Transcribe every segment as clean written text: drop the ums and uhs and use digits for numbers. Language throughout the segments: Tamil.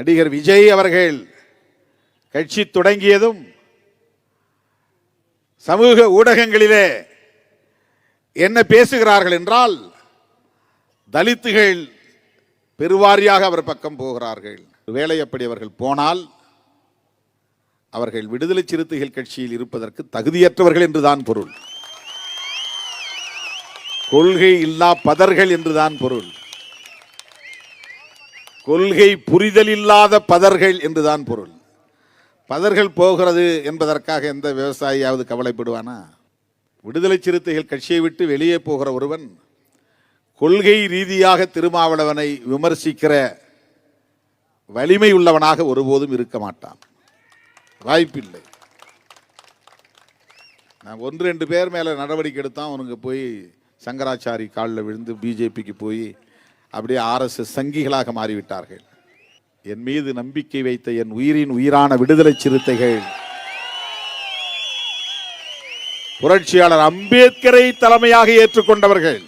நடிகர் விஜய் அவர்கள் கட்சி தொடங்கியதும் சமூக ஊடகங்களிலே என்ன பேசுகிறார்கள் என்றால், தலித்துகள் பெருவாரியாக அவர் பக்கம் போகிறார்கள். வேலை அப்படி அவர்கள் போனால் அவர்கள் விடுதலை சிறுத்தைகள் கட்சியில் இருப்பதற்கு தகுதியற்றவர்கள் என்றுதான் பொருள். கொள்கை இல்லா பதர்கள் என்றுதான் பொருள். கொள்கை புரிதல் இல்லாத பதர்கள் என்றுதான் பொருள். பதர்கள் போகிறது என்பதற்காக எந்த விவசாயியாவது கவலைப்படுவானா? விடுதலை சிறுத்தைகள் கட்சியை விட்டு வெளியே போகிற ஒருவன் கொள்கை ரீதியாக திருமாவளவனை விமர்சிக்கிற வலிமை உள்ளவனாக ஒருபோதும் இருக்க மாட்டான். வாய்ப்பில்லை. நான் 1-2 பேர் மேல நடவடிக்கை எடுத்தான். அவனுக்கு போய் சங்கராச்சாரி காலில் விழுந்து பிஜேபிக்கு போய் அப்படியே RSS சங்கிகளாக மாறிவிட்டார்கள். என் மீது நம்பிக்கை வைத்த என் உயிரின் உயிரான விடுதலை சிறுத்தைகள் புரட்சியாளர் அம்பேத்கரை தலைமையாக ஏற்றுக்கொண்டவர்கள்,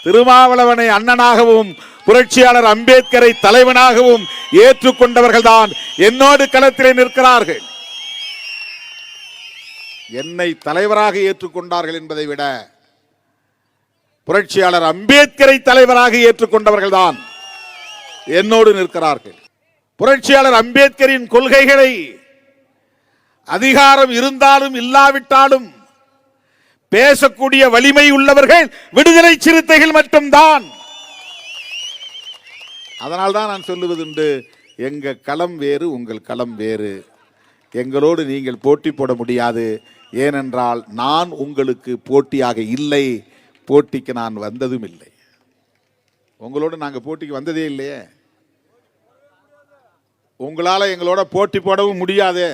திருமாவளவனை அண்ணனாகவும் புரட்சியாளர் அம்பேத்கரை தலைவனாகவும் ஏற்றுக்கொண்டவர்கள் தான் என்னோடு களத்திலே நிற்கிறார்கள். என்னை தலைவராக ஏற்றுக்கொண்டார்கள் என்பதை விட புரட்சியாளர் அம்பேத்கரை தலைவராக ஏற்றுக்கொண்டவர்கள் தான் என்னோடு நிற்கிறார்கள். புரட்சியாளர் அம்பேத்கரின் கொள்கைகளை அதிகாரம் இருந்தாலும் இல்லாவிட்டாலும் பேசக்கூடிய வலிமை உள்ளவர்கள் விடுதலை சிறுத்தைகள் மட்டும்தான். அதனால்தான் நான் சொல்லுவதுண்டு, எங்க களம் வேறு, உங்கள் களம் வேறு. எங்களோடு நீங்கள் போட்டி போட முடியாது. ஏனென்றால் நான் உங்களுக்கு போட்டியாக இல்லை, போட்டிக்கு நான் வந்ததும் இல்லை. உங்களோடு நாங்கள் போட்டிக்கு வந்ததே இல்லையே. உங்களால் எங்களோட போட்டி போடவும் முடியாது.